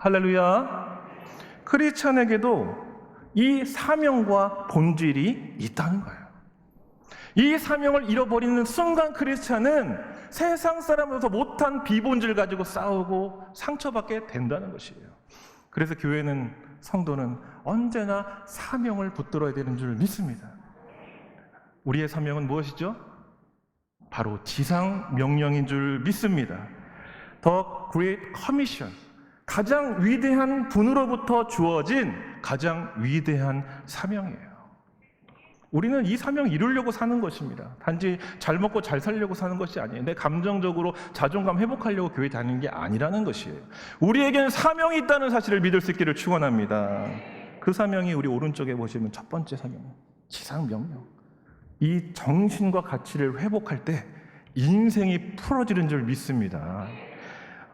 할렐루야. 크리스찬에게도 이 사명과 본질이 있다는 거예요. 이 사명을 잃어버리는 순간 크리스찬은 세상 사람으로서 못한 비본질 가지고 싸우고 상처받게 된다는 것이에요. 그래서 교회는, 성도는 언제나 사명을 붙들어야 되는 줄 믿습니다. 우리의 사명은 무엇이죠? 바로 지상 명령인 줄 믿습니다. The Great Commission, 가장 위대한 분으로부터 주어진 가장 위대한 사명이에요. 우리는 이 사명을 이루려고 사는 것입니다. 단지 잘 먹고 잘 살려고 사는 것이 아니에요. 내 감정적으로 자존감 회복하려고 교회 다니는 게 아니라는 것이에요. 우리에게는 사명이 있다는 사실을 믿을 수 있기를 축원합니다. 그 사명이 우리 오른쪽에 보시면 첫 번째 사명, 지상 명령. 이 정신과 가치를 회복할 때 인생이 풀어지는 줄 믿습니다.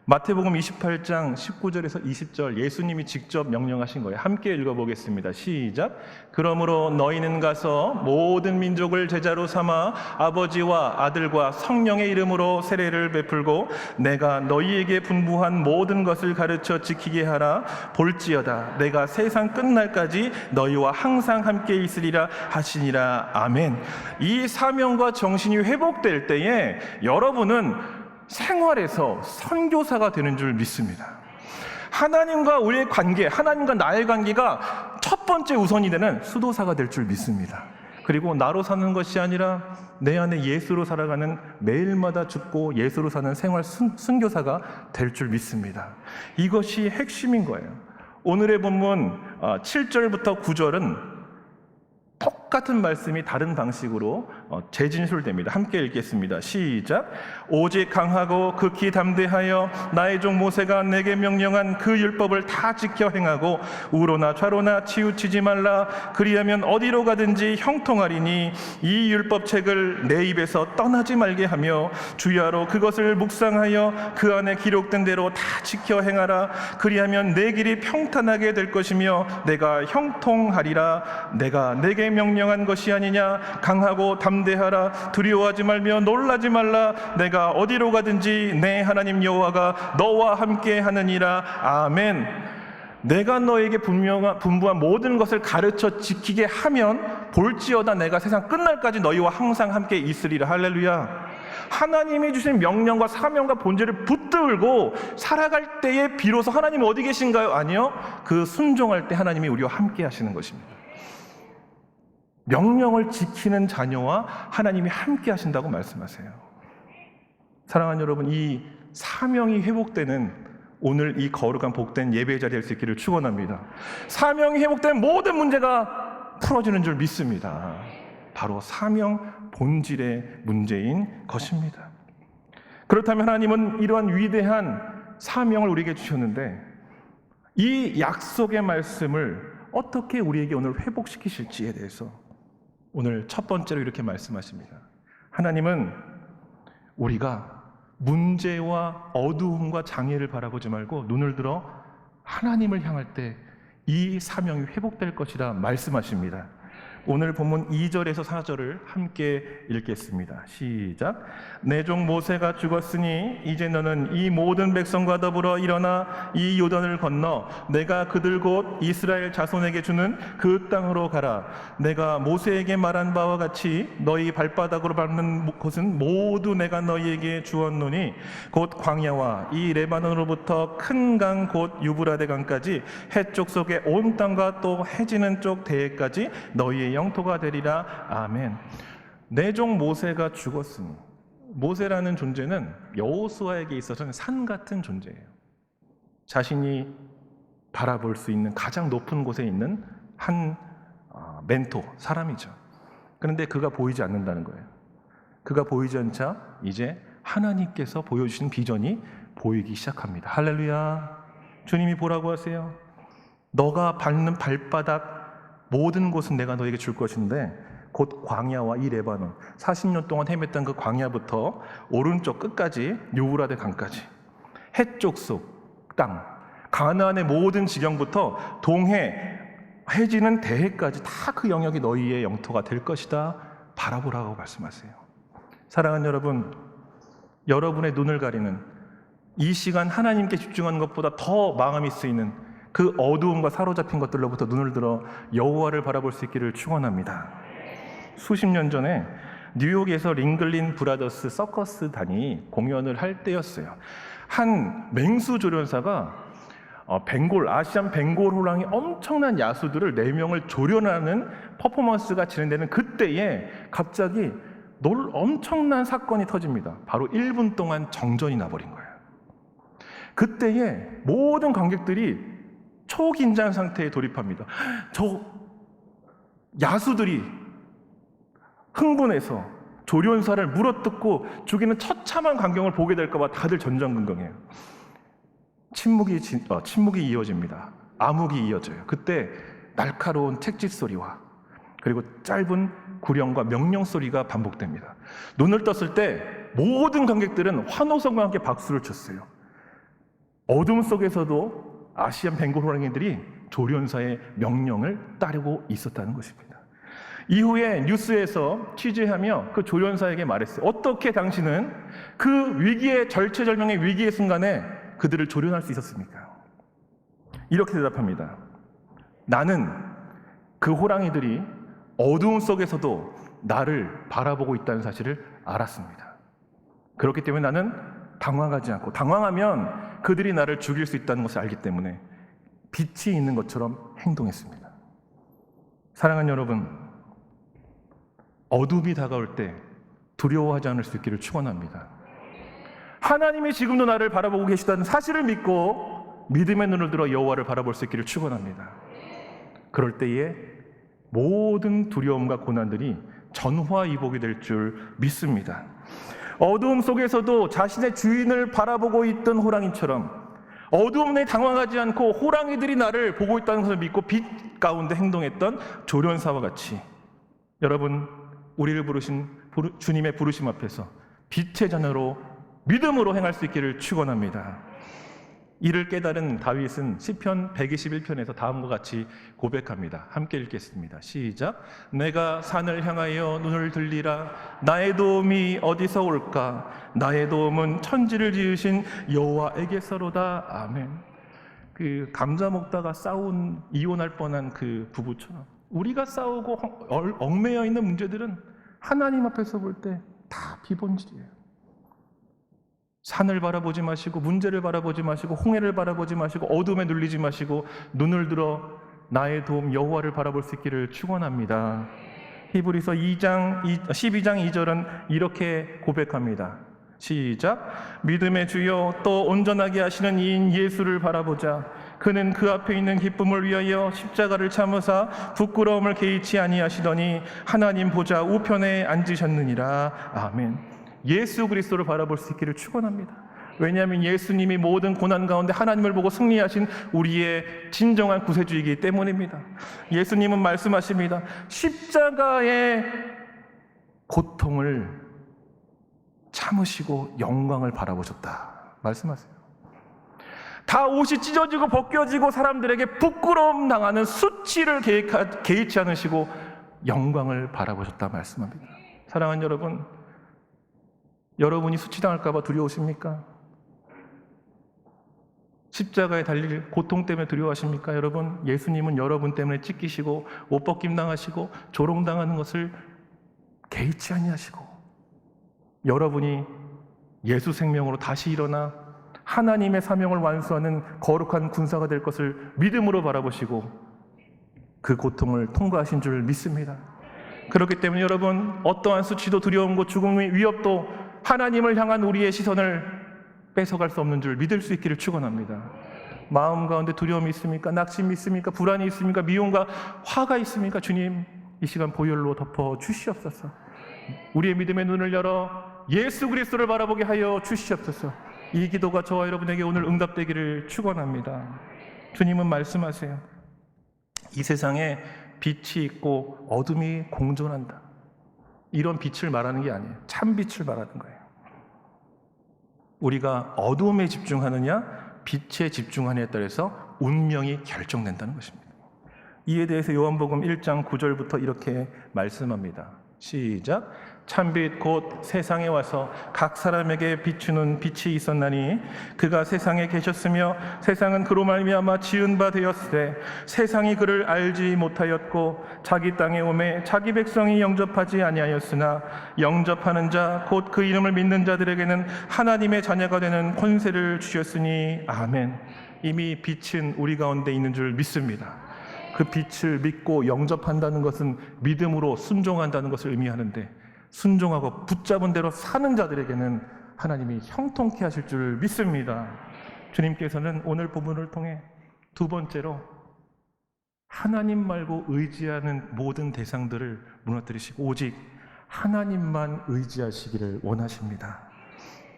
마태복음 28장 19절에서 20절, 예수님이 직접 명령하신 거예요. 함께 읽어보겠습니다. 시작. 그러므로 너희는 가서 모든 민족을 제자로 삼아 아버지와 아들과 성령의 이름으로 세례를 베풀고 내가 너희에게 분부한 모든 것을 가르쳐 지키게 하라. 볼지어다 내가 세상 끝날까지 너희와 항상 함께 있으리라 하시니라. 아멘. 이 사명과 정신이 회복될 때에 여러분은 생활에서 선교사가 되는 줄 믿습니다. 하나님과 우리의 관계, 하나님과 나의 관계가 첫 번째 우선이 되는 수도사가 될 줄 믿습니다. 그리고 나로 사는 것이 아니라 내 안에 예수로 살아가는, 매일마다 죽고 예수로 사는 생활 선교사가 될 줄 믿습니다. 이것이 핵심인 거예요. 오늘의 본문 7절부터 9절은 똑같은 말씀이 다른 방식으로 재진술됩니다. 함께 읽겠습니다. 시작. 오직 강하고 극히 담대하여 나의 종 모세가 내게 명령한 그 율법을 다 지켜 행하고 우로나 좌로나 치우치지 말라. 그리하면 어디로 가든지 형통하리니 이 율법책을 내 입에서 떠나지 말게 하며 주야로 그것을 묵상하여 그 안에 기록된 대로 다 지켜 행하라. 그리하면 내 길이 평탄하게 될 것이며 내가 형통하리라. 내가 내게 명령한 것이 아니냐. 강하고 담대하라. 두려워하지 말며 놀라지 말라. 내가 어디로 가든지 내 하나님 여호와가 너와 함께 하느니라. 아멘. 내가 너에게 분부한 모든 것을 가르쳐 지키게 하면 볼지어다 내가 세상 끝날까지 너희와 항상 함께 있으리라. 할렐루야. 하나님이 주신 명령과 사명과 본질을 붙들고 살아갈 때에 비로소 하나님이 어디 계신가요? 아니요. 그 순종할 때 하나님이 우리와 함께 하시는 것입니다. 명령을 지키는 자녀와 하나님이 함께 하신다고 말씀하세요. 사랑하는 여러분, 이 사명이 회복되는 오늘 이 거룩한 복된 예배 자리 될 수 있기를 축원합니다. 사명이 회복되면 모든 문제가 풀어지는 줄 믿습니다. 바로 사명 본질의 문제인 것입니다. 그렇다면 하나님은 이러한 위대한 사명을 우리에게 주셨는데 이 약속의 말씀을 어떻게 우리에게 오늘 회복시키실지에 대해서 오늘 첫 번째로 이렇게 말씀하십니다. 하나님은 우리가 문제와 어두움과 장애를 바라보지 말고 눈을 들어 하나님을 향할 때 이 사명이 회복될 것이라 말씀하십니다. 오늘 본문 2절에서 4절을 함께 읽겠습니다. 시작. 내 종 모세가 죽었으니 이제 너는 이 모든 백성과 더불어 일어나 이 요단을 건너 내가 그들 곧 이스라엘 자손에게 주는 그 땅으로 가라. 내가 모세에게 말한 바와 같이 너희 발바닥으로 밟는 곳은 모두 내가 너희에게 주었노니 곧 광야와 이 레바논으로부터 큰 강 곧 유브라데 강까지 해쪽 속의 온 땅과 또 해지는 쪽 대해까지 너희의 영토가 되리라. 아멘. 내 종 모세가 죽었으니, 모세라는 존재는 여호수아에게 있어서는 산 같은 존재예요. 자신이 바라볼 수 있는 가장 높은 곳에 있는 한 멘토, 사람이죠. 그런데 그가 보이지 않는다는 거예요. 그가 보이지 않자 이제 하나님께서 보여주신 비전이 보이기 시작합니다. 할렐루야. 주님이 보라고 하세요. 너가 밟는 발바닥 모든 곳은 내가 너에게 줄 것인데 곧 광야와 이 레바논 40년 동안 헤맸던 그 광야부터 오른쪽 끝까지 유브라데 강까지 해쪽 속 땅 가나안의 모든 지경부터 동해 해지는 대해까지 다 그 영역이 너희의 영토가 될 것이다. 바라보라고 말씀하세요. 사랑하는 여러분, 여러분의 눈을 가리는 이 시간 하나님께 집중하는 것보다 더 마음이 쓰이는 그 어두움과 사로잡힌 것들로부터 눈을 들어 여호와를 바라볼 수 있기를 축원합니다. 수십 년 전에 뉴욕에서 링글린 브라더스 서커스단이 공연을 할 때였어요. 한 맹수 조련사가 아시안 벵골 호랑이 엄청난 야수들을 4명을 조련하는 퍼포먼스가 진행되는 그때에 갑자기 엄청난 사건이 터집니다. 바로 1분 동안 정전이 나버린 거예요. 그때에 모든 관객들이 초긴장 상태에 돌입합니다. 저 야수들이 흥분해서 조련사를 물어뜯고 죽이는 처참한 광경을 보게 될까 봐 다들 전전긍긍해요. 침묵이 이어집니다. 암흑이 이어져요. 그때 날카로운 책짓 소리와 그리고 짧은 구령과 명령 소리가 반복됩니다. 눈을 떴을 때 모든 관객들은 환호성과 함께 박수를 쳤어요. 어둠 속에서도 아시안 벵골 호랑이들이 조련사의 명령을 따르고 있었다는 것입니다. 이후에 뉴스에서 취재하며 그 조련사에게 말했어요. 어떻게 당신은 그 위기의 절체절명의 위기의 순간에 그들을 조련할 수 있었습니까? 이렇게 대답합니다. 나는 그 호랑이들이 어두움 속에서도 나를 바라보고 있다는 사실을 알았습니다. 그렇기 때문에 나는 당황하지 않고, 당황하면 그들이 나를 죽일 수 있다는 것을 알기 때문에 빛이 있는 것처럼 행동했습니다. 사랑하는 여러분, 어둠이 다가올 때 두려워하지 않을 수 있기를 축원합니다. 하나님이 지금도 나를 바라보고 계시다는 사실을 믿고 믿음의 눈을 들어 여호와를 바라볼 수 있기를 축원합니다. 그럴 때에 모든 두려움과 고난들이 전화위복이 될 줄 믿습니다. 어두움 속에서도 자신의 주인을 바라보고 있던 호랑이처럼 어두움에 당황하지 않고 호랑이들이 나를 보고 있다는 것을 믿고 빛 가운데 행동했던 조련사와 같이 여러분, 우리를 부르신 주님의 부르심 앞에서 빛의 자녀로 믿음으로 행할 수 있기를 축원합니다. 이를 깨달은 다윗은 시편 121편에서 다음과 같이 고백합니다. 함께 읽겠습니다. 시작. 내가 산을 향하여 눈을 들리라. 나의 도움이 어디서 올까? 나의 도움은 천지를 지으신 여호와에게서로다. 아멘. 그 감자 먹다가 이혼할 뻔한 그 부부처럼 우리가 싸우고 얽매여 있는 문제들은 하나님 앞에서 볼 때 다 비본질이에요. 산을 바라보지 마시고 문제를 바라보지 마시고 홍해를 바라보지 마시고 어둠에 눌리지 마시고 눈을 들어 나의 도움 여호와를 바라볼 수 있기를 축원합니다. 히브리서 12장 2절은 이렇게 고백합니다. 시작. 믿음의 주여 또 온전하게 하시는 이인 예수를 바라보자. 그는 그 앞에 있는 기쁨을 위하여 십자가를 참으사 부끄러움을 개의치 아니하시더니 하나님 보좌 우편에 앉으셨느니라. 아멘. 예수 그리스도를 바라볼 수 있기를 축원합니다. 왜냐하면 예수님이 모든 고난 가운데 하나님을 보고 승리하신 우리의 진정한 구세주이기 때문입니다. 예수님은 말씀하십니다. 십자가의 고통을 참으시고 영광을 바라보셨다 말씀하세요. 다 옷이 찢어지고 벗겨지고 사람들에게 부끄러움 당하는 수치를 개의치 않으시고 영광을 바라보셨다 말씀합니다. 사랑하는 여러분, 여러분이 수치당할까 봐 두려우십니까? 십자가에 달릴 고통 때문에 두려워하십니까? 여러분, 예수님은 여러분 때문에 찢기시고 옷벗김 당하시고 조롱당하는 것을 개의치 아니하시고 여러분이 예수 생명으로 다시 일어나 하나님의 사명을 완수하는 거룩한 군사가 될 것을 믿음으로 바라보시고 그 고통을 통과하신 줄 믿습니다. 그렇기 때문에 여러분, 어떠한 수치도 두려움과 죽음의 위협도 하나님을 향한 우리의 시선을 뺏어갈 수 없는 줄 믿을 수 있기를 축원합니다. 마음 가운데 두려움이 있습니까? 낙심이 있습니까? 불안이 있습니까? 미움과 화가 있습니까? 주님, 이 시간 보혈로 덮어 주시옵소서. 우리의 믿음의 눈을 열어 예수 그리스도를 바라보게 하여 주시옵소서. 이 기도가 저와 여러분에게 오늘 응답되기를 축원합니다. 주님은 말씀하세요. 이 세상에 빛이 있고 어둠이 공존한다. 이런 빛을 말하는 게 아니에요. 참 빛을 말하는 거예요. 우리가 어두움에 집중하느냐 빛에 집중하느냐에 따라서 운명이 결정된다는 것입니다. 이에 대해서 요한복음 1장 9절부터 이렇게 말씀합니다. 시작. 참빛 곧 세상에 와서 각 사람에게 비추는 빛이 있었나니 그가 세상에 계셨으며 세상은 그로 말미암아 지은 바 되었으되 세상이 그를 알지 못하였고 자기 땅에 오매 자기 백성이 영접하지 아니하였으나 영접하는 자 곧 그 이름을 믿는 자들에게는 하나님의 자녀가 되는 권세를 주셨으니 아멘. 이미 빛은 우리 가운데 있는 줄 믿습니다. 그 빛을 믿고 영접한다는 것은 믿음으로 순종한다는 것을 의미하는데, 순종하고 붙잡은 대로 사는 자들에게는 하나님이 형통케 하실 줄 믿습니다. 주님께서는 오늘 본문을 통해 두 번째로 하나님 말고 의지하는 모든 대상들을 무너뜨리시고 오직 하나님만 의지하시기를 원하십니다.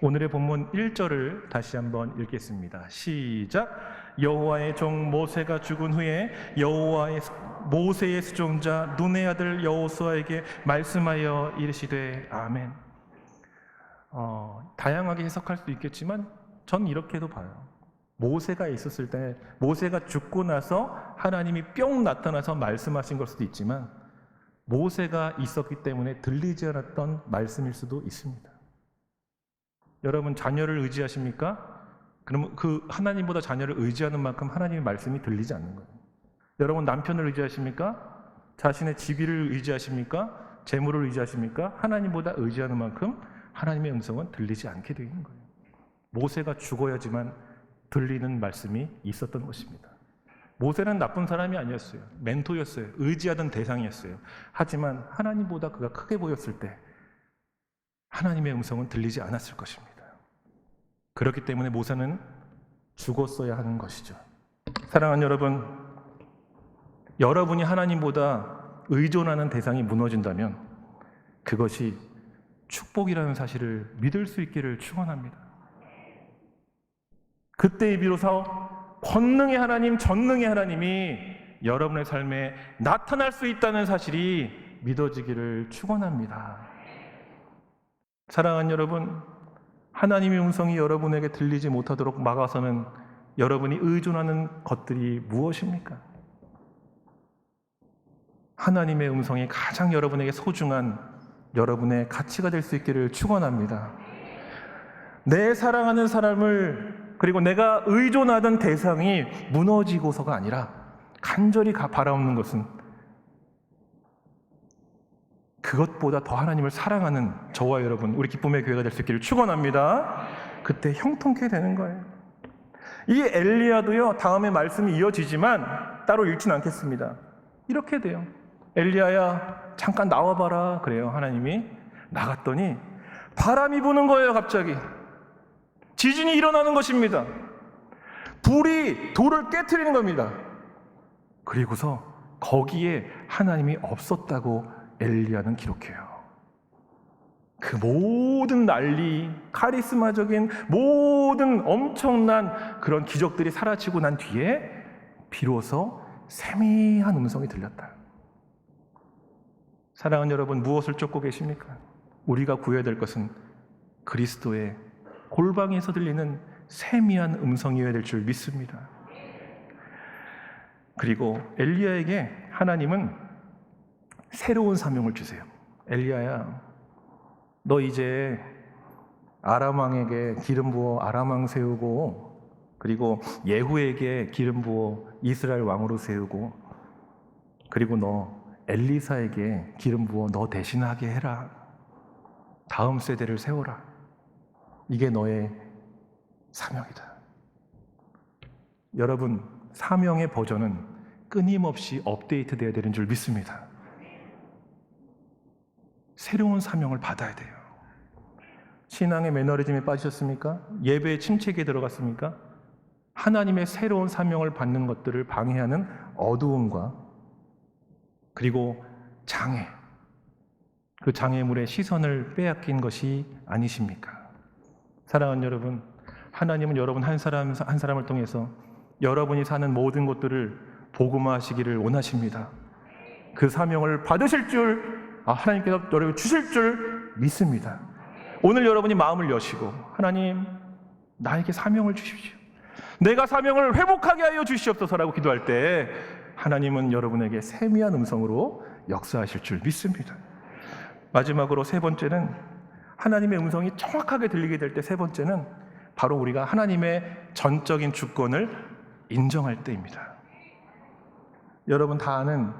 오늘의 본문 1절을 다시 한번 읽겠습니다. 시작. 여호와의 종 모세가 죽은 후에 모세의 수종자 눈의 아들 여호수아에게 말씀하여 이르시되 아멘. 다양하게 해석할 수 있겠지만 전 이렇게도 봐요. 모세가 있었을 때, 모세가 죽고 나서 하나님이 뿅 나타나서 말씀하신 걸 수도 있지만 모세가 있었기 때문에 들리지 않았던 말씀일 수도 있습니다. 여러분 자녀를 의지하십니까? 그러면 그 하나님보다 자녀를 의지하는 만큼 하나님의 말씀이 들리지 않는 거예요. 여러분 남편을 의지하십니까? 자신의 직위를 의지하십니까? 재물을 의지하십니까? 하나님보다 의지하는 만큼 하나님의 음성은 들리지 않게 되는 거예요. 모세가 죽어야지만 들리는 말씀이 있었던 것입니다. 모세는 나쁜 사람이 아니었어요. 멘토였어요. 의지하던 대상이었어요. 하지만 하나님보다 그가 크게 보였을 때 하나님의 음성은 들리지 않았을 것입니다. 그렇기 때문에 모세는 죽었어야 하는 것이죠. 사랑하는 여러분, 여러분이 하나님보다 의존하는 대상이 무너진다면 그것이 축복이라는 사실을 믿을 수 있기를 축원합니다. 그때 비로소 권능의 하나님, 전능의 하나님이 여러분의 삶에 나타날 수 있다는 사실이 믿어지기를 축원합니다. 사랑하는 여러분, 하나님의 음성이 여러분에게 들리지 못하도록 막아서는 여러분이 의존하는 것들이 무엇입니까? 하나님의 음성이 가장 여러분에게 소중한 여러분의 가치가 될 수 있기를 축원합니다. 내 사랑하는 사람을, 그리고 내가 의존하던 대상이 무너지고서가 아니라 간절히 바라옵는 것은 그것보다 더 하나님을 사랑하는 저와 여러분, 우리 기쁨의 교회가 될 수 있기를 축원합니다. 그때 형통케 되는 거예요. 이 엘리야도요, 다음에 말씀이 이어지지만 따로 읽진 않겠습니다. 이렇게 돼요. 엘리야야 잠깐 나와봐라 그래요. 하나님이 나갔더니 바람이 부는 거예요. 갑자기 지진이 일어나는 것입니다. 불이 돌을 깨트리는 겁니다. 그리고서 거기에 하나님이 없었다고 엘리야는 기록해요. 그 모든 난리, 카리스마적인 모든 엄청난 그런 기적들이 사라지고 난 뒤에 비로소 세미한 음성이 들렸다. 사랑하는 여러분, 무엇을 쫓고 계십니까? 우리가 구해야 될 것은 그리스도의 골방에서 들리는 세미한 음성이어야 될 줄 믿습니다. 그리고 엘리야에게 하나님은 새로운 사명을 주세요. 엘리야야, 너 이제 아람 왕에게 기름 부어 아람 왕 세우고, 그리고 예후에게 기름 부어 이스라엘 왕으로 세우고, 그리고 너 엘리사에게 기름 부어 너 대신하게 해라. 다음 세대를 세워라. 이게 너의 사명이다. 여러분, 사명의 버전은 끊임없이 업데이트되어야 되는 줄 믿습니다. 새로운 사명을 받아야 돼요. 신앙의 매너리즘에 빠지셨습니까? 예배의 침체기에 들어갔습니까? 하나님의 새로운 사명을 받는 것들을 방해하는 어두움과 그리고 장애, 그 장애물의 시선을 빼앗긴 것이 아니십니까? 사랑하는 여러분, 하나님은 여러분 한 사람을 통해서 여러분이 사는 모든 것들을 복음화하시기를 원하십니다. 그 사명을 받으실 줄, 하나님께서 여러분 주실 줄 믿습니다. 오늘 여러분이 마음을 여시고, 하나님 나에게 사명을 주십시오, 내가 사명을 회복하게 하여 주시옵소서라고 기도할 때 하나님은 여러분에게 세미한 음성으로 역사하실 줄 믿습니다. 마지막으로 세 번째는 하나님의 음성이 정확하게 들리게 될 때, 세 번째는 바로 우리가 하나님의 전적인 주권을 인정할 때입니다. 여러분 다 아는,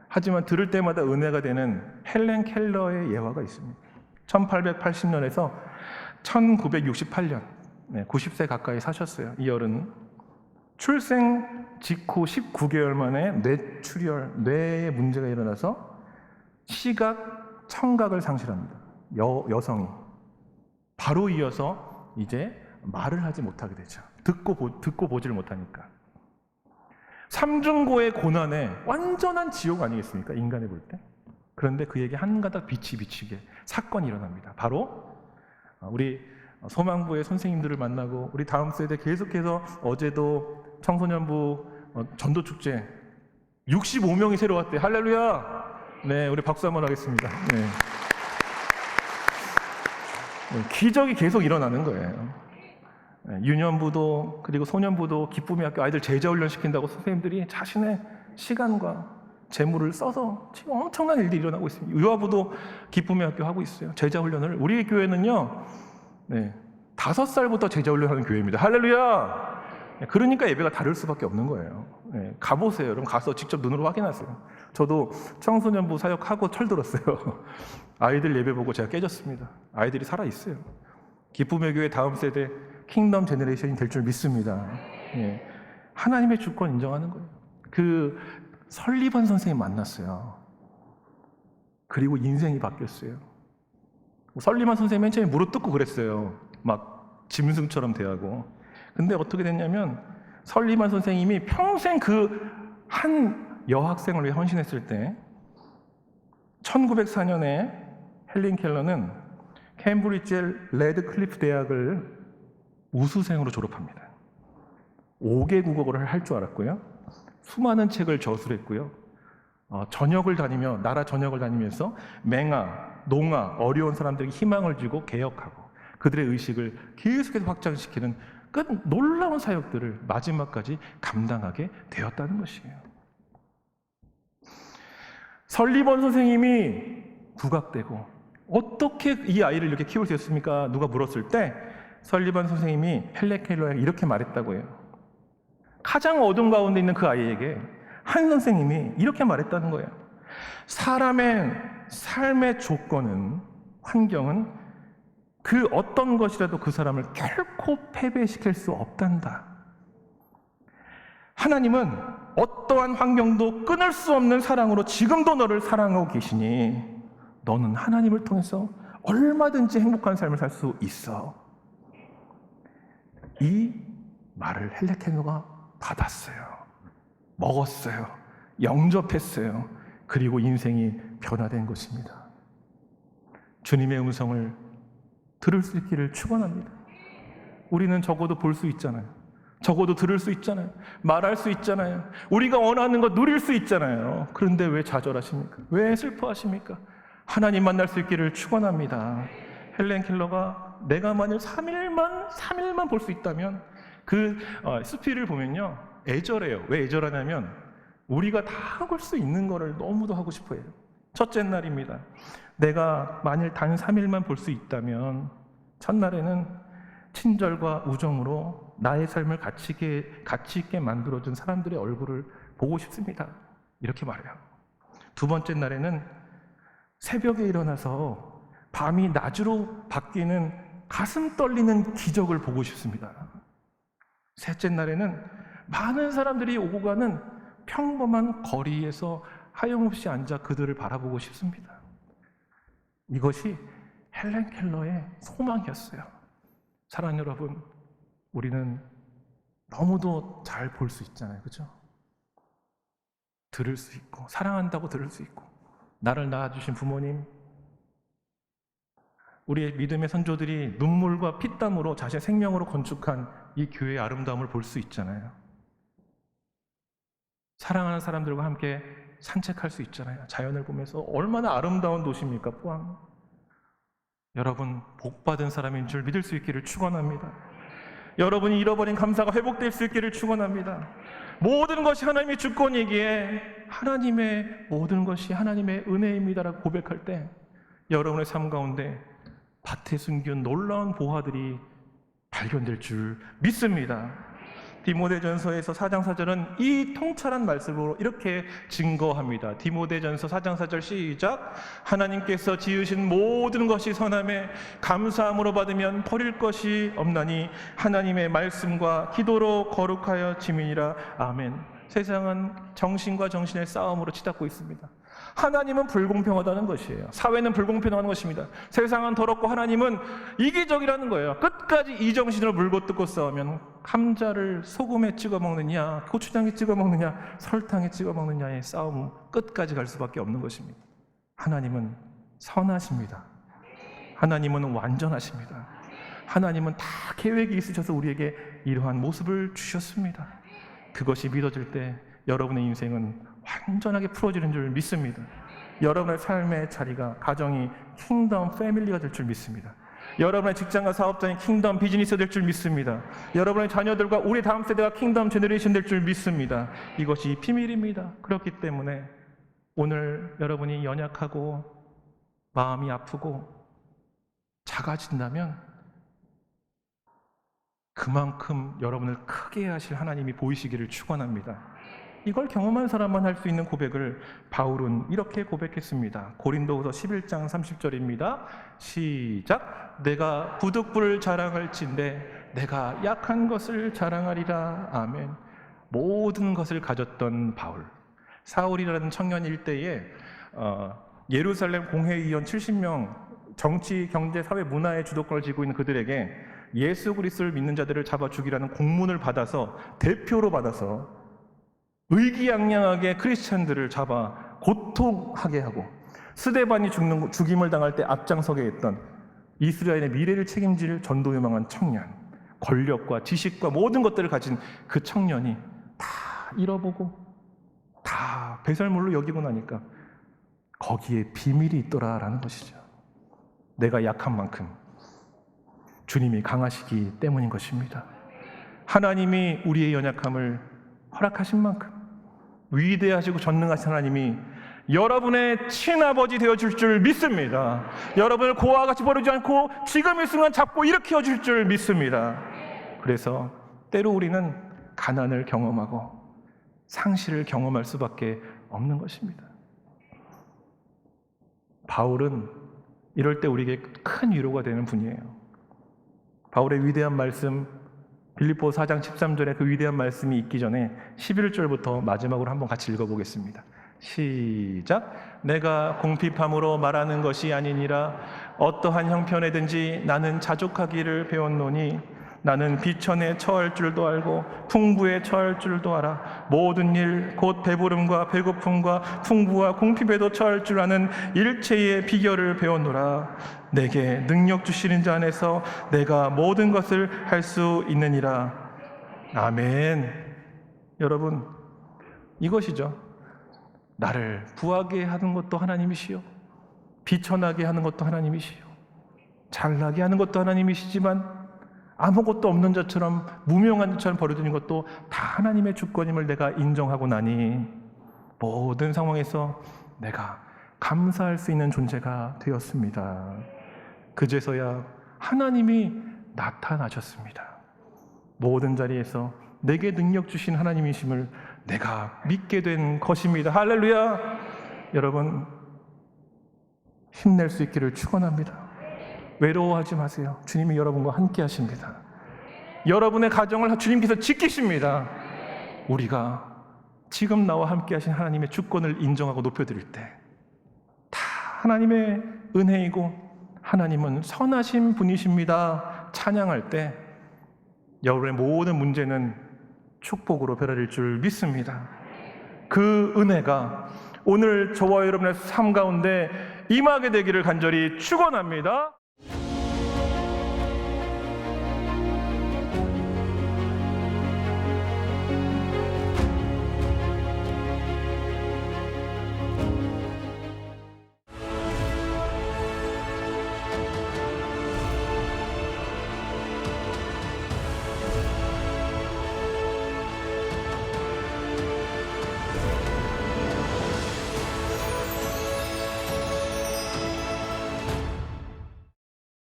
하지만 들을 때마다 은혜가 되는 헬렌 켈러의 예화가 있습니다. 1880년에서 1968년, 90세 가까이 사셨어요. 이 어른은 출생 직후 19개월 만에 뇌출혈, 뇌에 문제가 일어나서 시각, 청각을 상실합니다. 여성이. 바로 이어서 이제 말을 하지 못하게 되죠. 듣고 보지를 못하니까. 삼중고의 고난에 완전한 지옥 아니겠습니까? 인간이 볼 때. 그런데 그에게 한 가닥 빛이 비치게 사건이 일어납니다. 바로 우리 소망부의 선생님들을 만나고, 우리 다음 세대 계속해서 어제도 청소년부 전도축제 65명이 새로 왔대요. 할렐루야! 네, 우리 박수 한번 하겠습니다. 네. 기적이 계속 일어나는 거예요. 유년부도 그리고 소년부도 기쁨의 학교 아이들 제자훈련 시킨다고 선생님들이 자신의 시간과 재물을 써서 지금 엄청난 일들이 일어나고 있습니다. 유아부도 기쁨의 학교 하고 있어요. 제자훈련을. 우리 교회는요, 5살부터 제자훈련하는 교회입니다. 할렐루야! 그러니까 예배가 다를 수밖에 없는 거예요. 가보세요. 여러분 가서 직접 눈으로 확인하세요. 저도 청소년부 사역하고 철들었어요. 아이들 예배 보고 제가 깨졌습니다. 아이들이 살아있어요. 기쁨의 교회 다음 세대 킹덤 제너레이션이 될 줄 믿습니다. 하나님의 주권 인정하는 거예요. 그 설리번 선생님 만났어요. 그리고 인생이 바뀌었어요. 설리번 선생님 맨 처음에 무릎 뜯고 그랬어요. 막 짐승처럼 대하고. 근데 어떻게 됐냐면 설리번 선생님이 평생 그 한 여학생을 위해 헌신했을 때 1904년에 헬렌 켈러는 캠브리지 레드클리프 대학을 우수생으로 졸업합니다. 5개 국어를 할 줄 알았고요. 수많은 책을 저술했고요. 나라 전역을 다니면서 맹아, 농아, 어려운 사람들에게 희망을 주고 개혁하고 그들의 의식을 계속해서 확장시키는 놀라운 사역들을 마지막까지 감당하게 되었다는 것이에요. 설리번 선생님이 부각되고 어떻게 이 아이를 이렇게 키울 수 있습니까? 누가 물었을 때 설리번 선생님이 헬렌 켈러에게 이렇게 말했다고 해요. 가장 어둠 가운데 있는 그 아이에게 한 선생님이 이렇게 말했다는 거예요. 사람의 삶의 조건은, 환경은 그 어떤 것이라도 그 사람을 결코 패배시킬 수 없단다. 하나님은 어떠한 환경도 끊을 수 없는 사랑으로 지금도 너를 사랑하고 계시니 너는 하나님을 통해서 얼마든지 행복한 삶을 살 수 있어. 이 말을 헬렌 켈러가 받았어요. 먹었어요. 영접했어요. 그리고 인생이 변화된 것입니다. 주님의 음성을 들을 수 있기를 축원합니다. 우리는 적어도 볼 수 있잖아요. 적어도 들을 수 있잖아요. 말할 수 있잖아요. 우리가 원하는 거 누릴 수 있잖아요. 그런데 왜 좌절하십니까? 왜 슬퍼하십니까? 하나님 만날 수 있기를 축원합니다. 헬렌 켈러가 내가 만일 3일만 볼 수 있다면 그 스피를 보면요, 애절해요. 왜 애절하냐면 우리가 다 할 수 있는 거를 너무도 하고 싶어해요. 첫째 날입니다. 내가 만일 단 3일만 볼 수 있다면 첫날에는 친절과 우정으로 나의 삶을 가치 있게 만들어준 사람들의 얼굴을 보고 싶습니다. 이렇게 말해요. 두 번째 날에는 새벽에 일어나서 밤이 낮으로 바뀌는 가슴 떨리는 기적을 보고 싶습니다. 셋째 날에는 많은 사람들이 오고 가는 평범한 거리에서 하염없이 앉아 그들을 바라보고 싶습니다. 이것이 헬렌 켈러의 소망이었어요. 사랑하는 여러분, 우리는 너무도 잘 볼 수 있잖아요. 그죠? 들을 수 있고, 사랑한다고 들을 수 있고, 나를 낳아주신 부모님, 우리의 믿음의 선조들이 눈물과 피땀으로 자신의 생명으로 건축한 이 교회의 아름다움을 볼 수 있잖아요. 사랑하는 사람들과 함께 산책할 수 있잖아요. 자연을 보면서. 얼마나 아름다운 도시입니까, 포항. 여러분, 복받은 사람인 줄 믿을 수 있기를 축원합니다. 여러분이 잃어버린 감사가 회복될 수 있기를 축원합니다. 모든 것이 하나님의 주권이기에 하나님의 모든 것이 하나님의 은혜입니다라고 고백할 때 여러분의 삶 가운데 밭에 숨긴 놀라운 보화들이 발견될 줄 믿습니다. 디모데전서에서 4장 4절은 이 통찰한 말씀으로 이렇게 증거합니다. 디모데전서 4장 4절 시작. 하나님께서 지으신 모든 것이 선함에 감사함으로 받으면 버릴 것이 없나니 하나님의 말씀과 기도로 거룩하여 지민이라. 아멘. 세상은 정신과 정신의 싸움으로 치닫고 있습니다. 하나님은 불공평하다는 것이에요. 사회는 불공평한 것입니다. 세상은 더럽고 하나님은 이기적이라는 거예요. 끝까지 이 정신으로 물고 뜯고 싸우면 감자를 소금에 찍어 먹느냐, 고추장에 찍어 먹느냐, 설탕에 찍어 먹느냐의 싸움 끝까지 갈 수밖에 없는 것입니다. 하나님은 선하십니다. 하나님은 완전하십니다. 하나님은 다 계획이 있으셔서 우리에게 이러한 모습을 주셨습니다. 그것이 믿어질 때 여러분의 인생은 완전하게 풀어지는 줄 믿습니다. 여러분의 삶의 자리가, 가정이 킹덤 패밀리가 될 줄 믿습니다. 여러분의 직장과 사업장이 킹덤 비즈니스가 될 줄 믿습니다. 여러분의 자녀들과 우리 다음 세대가 킹덤 제너레이션 될 줄 믿습니다. 이것이 비밀입니다. 그렇기 때문에 오늘 여러분이 연약하고 마음이 아프고 작아진다면 그만큼 여러분을 크게 하실 하나님이 보이시기를 축원합니다. 이걸 경험한 사람만 할 수 있는 고백을 바울은 이렇게 고백했습니다. 고린도후서 11장 30절입니다. 시작. 내가 부득불을 자랑할진대 내가 약한 것을 자랑하리라. 아멘. 모든 것을 가졌던 바울, 사울이라는 청년 일대에 예루살렘 공회의원 70명, 정치, 경제, 사회, 문화의 주도권을 쥐고 있는 그들에게 예수 그리스도를 믿는 자들을 잡아 죽이라는 공문을 받아서, 대표로 받아서 의기양양하게 크리스찬들을 잡아 고통하게 하고 스데반이 죽임을 당할 때 앞장서게 했던 이스라엘의 미래를 책임질 전도유망한 청년, 권력과 지식과 모든 것들을 가진 그 청년이 다 잃어보고 다 배설물로 여기고 나니까 거기에 비밀이 있더라라는 것이죠. 내가 약한 만큼 주님이 강하시기 때문인 것입니다. 하나님이 우리의 연약함을 허락하신 만큼 위대하시고 전능하신 하나님이 여러분의 친아버지 되어줄 줄 믿습니다. 여러분을 고아와 같이 버리지 않고 지금 이 순간 잡고 일으켜 줄 줄 믿습니다. 그래서 때로 우리는 가난을 경험하고 상실을 경험할 수밖에 없는 것입니다. 바울은 이럴 때 우리에게 큰 위로가 되는 분이에요. 바울의 위대한 말씀, 빌립보서 4장 13절에 그 위대한 말씀이 있기 전에 11절부터 마지막으로 한번 같이 읽어보겠습니다. 시작. 내가 궁핍함으로 말하는 것이 아니니라. 어떠한 형편에든지 나는 자족하기를 배웠노니 나는 비천에 처할 줄도 알고 풍부에 처할 줄도 알아. 모든 일 곧 배부름과 배고픔과 풍부와 궁핍에도 처할 줄 아는 일체의 비결을 배웠노라. 내게 능력 주시는 자 안에서 내가 모든 것을 할 수 있느니라. 아멘. 여러분, 이것이죠. 나를 부하게 하는 것도 하나님이시요, 비천하게 하는 것도 하나님이시요, 잘나게 하는 것도 하나님이시지만 아무것도 없는 자처럼, 무명한 자처럼 버려두는 것도 다 하나님의 주권임을 내가 인정하고 나니 모든 상황에서 내가 감사할 수 있는 존재가 되었습니다. 그제서야 하나님이 나타나셨습니다. 모든 자리에서 내게 능력 주신 하나님이심을 내가 믿게 된 것입니다. 할렐루야! 여러분, 힘낼 수 있기를 축원합니다. 외로워하지 마세요. 주님이 여러분과 함께 하십니다. 여러분의 가정을 주님께서 지키십니다. 우리가 지금 나와 함께 하신 하나님의 주권을 인정하고 높여드릴 때 다 하나님의 은혜이고 하나님은 선하신 분이십니다 찬양할 때 여러분의 모든 문제는 축복으로 변화될 줄 믿습니다. 그 은혜가 오늘 저와 여러분의 삶 가운데 임하게 되기를 간절히 축원합니다.